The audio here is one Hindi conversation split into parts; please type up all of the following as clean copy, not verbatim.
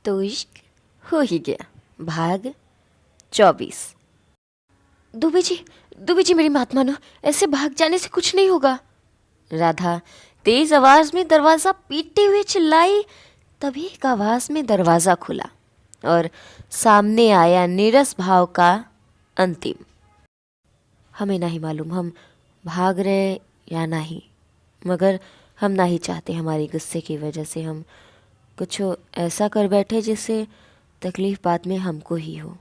तो इश्क हो ही गया। भाग 24। दुबी जी मेरी बात मानो, ऐसे भाग जाने से कुछ नहीं होगा। राधा तेज आवाज में दरवाजा पीटते हुए चिल्लाई। तभी एक आवाज में दरवाजा खुला और सामने आया नीरस भाव का अंतिम। हमें नहीं मालूम हम भाग रहे या नहीं, मगर हम नहीं चाहते हमारी गुस्से की वजह से हम कुछ ऐसा कर बैठे जिससे तकलीफ बाद में हमको ही हो।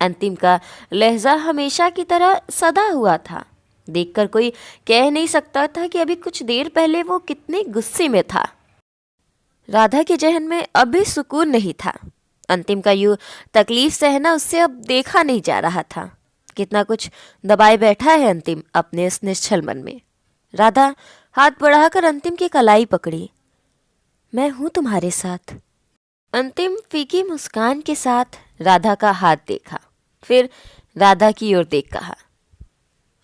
अंतिम का लहजा हमेशा की तरह सदा हुआ था। देखकर कोई कह नहीं सकता था कि अभी कुछ देर पहले वो कितने गुस्से में था। राधा के जहन में अभी सुकून नहीं था। अंतिम का यूं तकलीफ सहना उससे अब देखा नहीं जा रहा था। कितना कुछ दबाए बैठा है अंतिम अपने इस निश्चल मन में। राधा हाथ बढ़ाकर अंतिम की कलाई पकड़ी। मैं हूं तुम्हारे साथ। अंतिम फीकी मुस्कान के साथ राधा का हाथ देखा, फिर राधा की ओर देख कहा,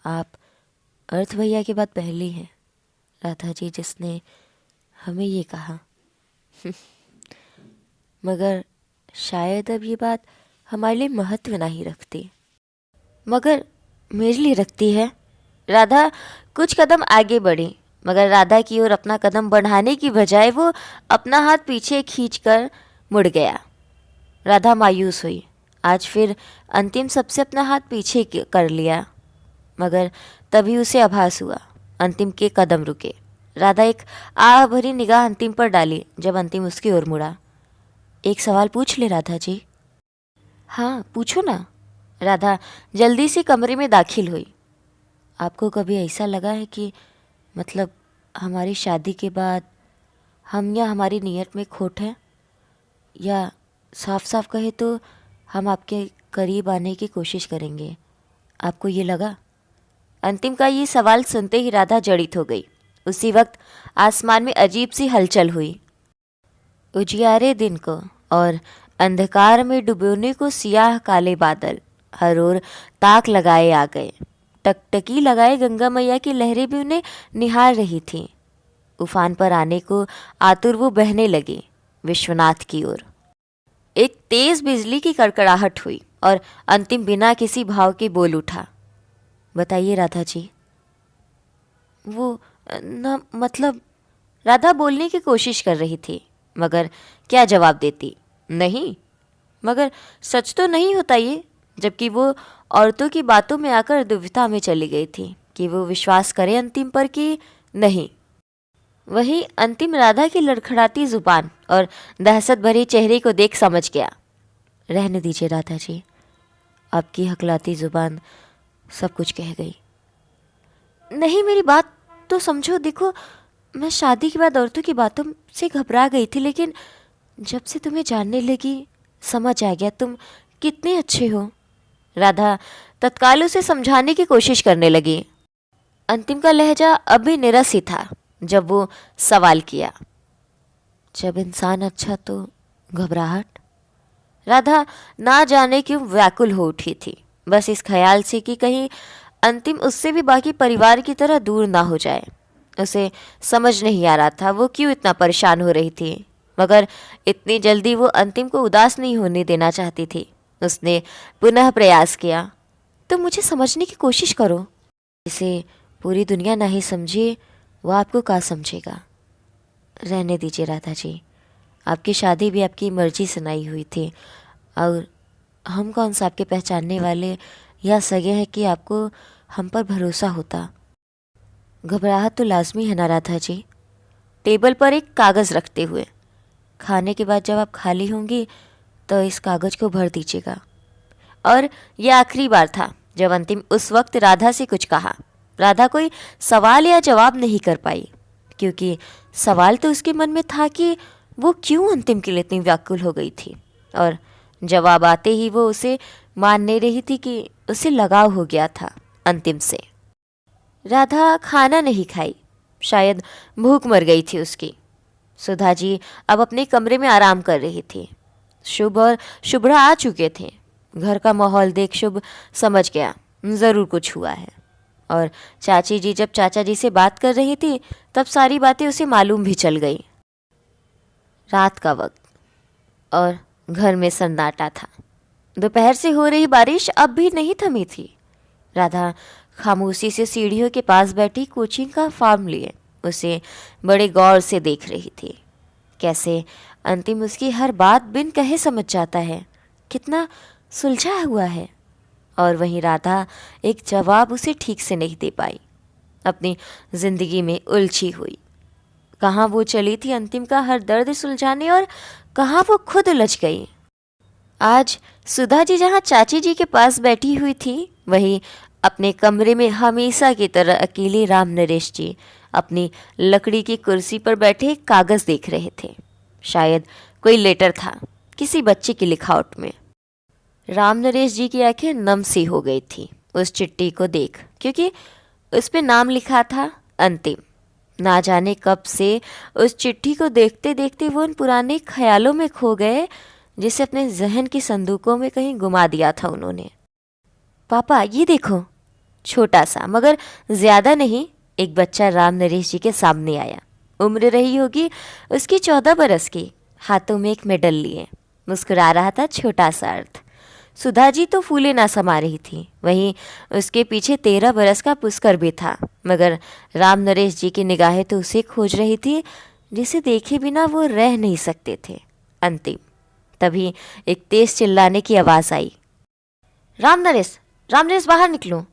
आप अर्थ भैया के बाद पहली हैं राधा जी जिसने हमें ये कहा। मगर शायद अब ये बात हमारे लिए महत्व नहीं रखती, मगर मेरे लिए रखती है। राधा कुछ कदम आगे बढ़ी, मगर राधा की ओर अपना कदम बढ़ाने की बजाय वो अपना हाथ पीछे खींचकर मुड़ गया। राधा मायूस हुई। आज फिर अंतिम सबसे अपना हाथ पीछे कर लिया, मगर तभी उसे आभास हुआ अंतिम के कदम रुके। राधा एक आह भरी निगाह अंतिम पर डाली जब अंतिम उसकी ओर मुड़ा। एक सवाल पूछ ले राधा जी। हाँ पूछो ना। राधा जल्दी से कमरे में दाखिल हुई। आपको कभी ऐसा लगा है कि मतलब हमारी शादी के बाद हम या हमारी नीयत में खोट है, या साफ साफ कहे तो हम आपके करीब आने की कोशिश करेंगे, आपको ये लगा? अंतिम का ये सवाल सुनते ही राधा जड़ित हो गई। उसी वक्त आसमान में अजीब सी हलचल हुई। उजियारे दिन को और अंधकार में डुबोने को सियाह काले बादल हर ओर ताक लगाए आ गए। टकटकी लगाए गंगा मैया की लहरें भी उन्हें निहार रही थीं। उफान पर आने को आतुर वो बहने लगी विश्वनाथ की ओर। एक तेज बिजली की कड़कड़ाहट हुई और अंतिम बिना किसी भाव के बोल उठा, बताइए राधा जी। वो न मतलब राधा बोलने की कोशिश कर रही थी, मगर क्या जवाब देती? नहीं। मगर सच तो नहीं होता ये, जबकि वो औरतों की बातों में आकर दुविधा में चली गई थी कि वो विश्वास करे अंतिम पर कि नहीं। वही अंतिम राधा की लड़खड़ाती जुबान और दहशत भरे चेहरे को देख समझ गया। रहने दीजिए राधा जी, आपकी हकलाती जुबान सब कुछ कह गई। नहीं मेरी बात तो समझो। देखो मैं शादी के बाद औरतों की बातों से घबरा गई थी, लेकिन जब से तुम्हें जानने लगी समझ आ गया तुम कितने अच्छे हो। राधा तत्काल उसे समझाने की कोशिश करने लगी। अंतिम का लहजा अभी निरस ही था जब वो सवाल किया, जब इंसान अच्छा तो घबराहट? राधा ना जाने क्यों व्याकुल हो उठी थी, बस इस ख्याल से कि कहीं अंतिम उससे भी बाकी परिवार की तरह दूर ना हो जाए। उसे समझ नहीं आ रहा था वो क्यों इतना परेशान हो रही थी, मगर इतनी जल्दी वो अंतिम को उदास नहीं होने देना चाहती थी। उसने पुनः प्रयास किया, तो मुझे समझने की कोशिश करो। इसे पूरी दुनिया नहीं समझे वो आपको क्या समझेगा। रहने दीजिए राधा जी, आपकी शादी भी आपकी मर्जी से नहीं हुई थी, और हम कौन सा आपके पहचानने वाले या सगे हैं कि आपको हम पर भरोसा होता। घबराहट तो लाजमी है ना राधा जी। टेबल पर एक कागज़ रखते हुए, खाने के बाद जब आप खाली होंगी तो इस कागज़ को भर दीजिएगा। और यह आखिरी बार था जब अंतिम उस वक्त राधा से कुछ कहा। राधा कोई सवाल या जवाब नहीं कर पाई, क्योंकि सवाल तो उसके मन में था कि वो क्यों अंतिम के लिए इतनी व्याकुल हो गई थी, और जवाब आते ही वो उसे मान नहीं रही थी कि उसे लगाव हो गया था अंतिम से। राधा खाना नहीं खाई, शायद भूख मर गई थी उसकी। सुधा जी अब अपने कमरे में आराम कर रही थी। शुभ और शुभ्रा आ चुके थे। घर का माहौल देख शुभ समझ गया ज़रूर कुछ हुआ है, और चाची जी जब चाचा जी से बात कर रही थी तब सारी बातें उसे मालूम भी चल गई। रात का वक्त, और घर में सन्नाटा था। दोपहर से हो रही बारिश अब भी नहीं थमी थी। राधा खामोशी से सीढ़ियों के पास बैठी कोचिंग का फॉर्म लिए उसे बड़े गौर से देख रही थी। कैसे अंतिम उसकी हर बात बिन कहे समझ जाता है, कितना सुलझा हुआ है। और वहीं राधा एक जवाब उसे ठीक से नहीं दे पाई, अपनी ज़िंदगी में उलझी हुई। कहाँ वो चली थी अंतिम का हर दर्द सुलझाने और कहाँ वो खुद उलझ गई। आज सुधा जी जहाँ चाची जी के पास बैठी हुई थी, वहीं अपने कमरे में हमेशा की तरह अकेले राम नरेश जी अपनी लकड़ी की कुर्सी पर बैठे कागज़ देख रहे थे। शायद कोई लेटर था किसी बच्चे की लिखावट में। राम नरेश जी की आंखें नम सी हो गई थी उस चिट्ठी को देख, क्योंकि उस पे नाम लिखा था अंतिम। ना जाने कब से उस चिट्ठी को देखते देखते वो उन पुराने ख्यालों में खो गए जिसे अपने जहन की संदूकों में कहीं गुमा दिया था उन्होंने। पापा ये देखो, छोटा सा मगर ज़्यादा नहीं एक बच्चा राम नरेश जी के सामने आया। उम्र रही होगी उसकी 14 बरस की, हाथों में एक मेडल लिए मुस्कुरा रहा था छोटा सा अर्थ। सुधा जी तो फूले ना समा रही थी, वहीं उसके पीछे 13 बरस का पुष्कर भी था, मगर राम नरेश जी की निगाहें तो उसे खोज रही थी जिसे देखे बिना वो रह नहीं सकते थे। अंतिम। तभी एक तेज चिल्लाने की आवाज़ आई, राम नरेश बाहर निकलो।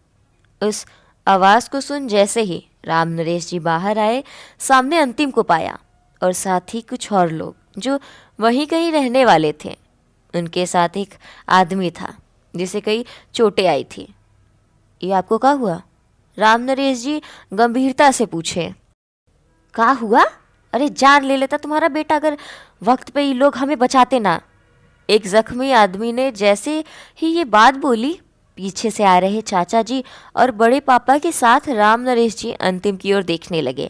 उस आवाज़ को सुन जैसे ही राम नरेश जी बाहर आए, सामने अंतिम को पाया और साथ ही कुछ और लोग जो वहीं कहीं रहने वाले थे। उनके साथ एक आदमी था जिसे कई चोटें आई थी। ये आपको क्या हुआ? राम नरेश जी गंभीरता से पूछे। क्या हुआ? अरे जान ले लेता तुम्हारा बेटा अगर वक्त पे ये लोग हमें बचाते ना। एक जख्मी आदमी ने जैसे ही ये बात बोली, पीछे से आ रहे चाचा जी और बड़े पापा के साथ राम नरेश जी अंतिम की ओर देखने लगे।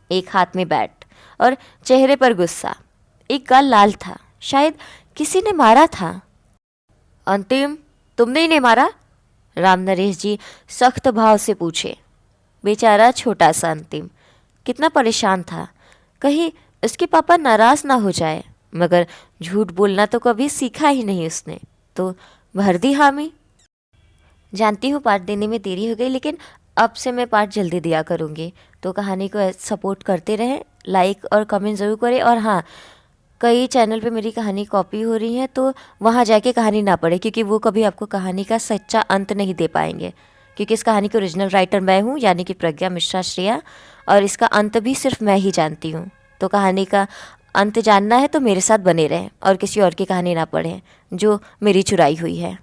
एक हाथ में बैट और चेहरे पर गुस्सा। एक गाल लाल था, शायद किसी ने मारा था। अंतिम, तुमने इन्हें मारा? राम नरेश जी सख्त भाव से पूछे। बेचारा छोटा सा अंतिम कितना परेशान था, कहीं उसके पापा नाराज ना हो जाए, मगर झूठ बोलना तो कभी सीखा ही नहीं उसने, तो भर दी हामी। जानती हूँ पार्ट देने में देरी हो गई, लेकिन अब से मैं पार्ट जल्दी दिया करूँगी। तो कहानी को सपोर्ट करते रहें, लाइक और कमेंट ज़रूर करें। और हाँ, कई चैनल पे मेरी कहानी कॉपी हो रही है, तो वहाँ जाके कहानी ना पढ़े, क्योंकि वो कभी आपको कहानी का सच्चा अंत नहीं दे पाएंगे। क्योंकि इस कहानी की ओरिजिनल राइटर मैं हूँ, यानी कि प्रज्ञा मिश्रा श्रेया, और इसका अंत भी सिर्फ मैं ही जानती हूँ। तो कहानी का अंत जानना है तो मेरे साथ बने रहें और किसी और की कहानी ना पढ़ें जो मेरी चुराई हुई है।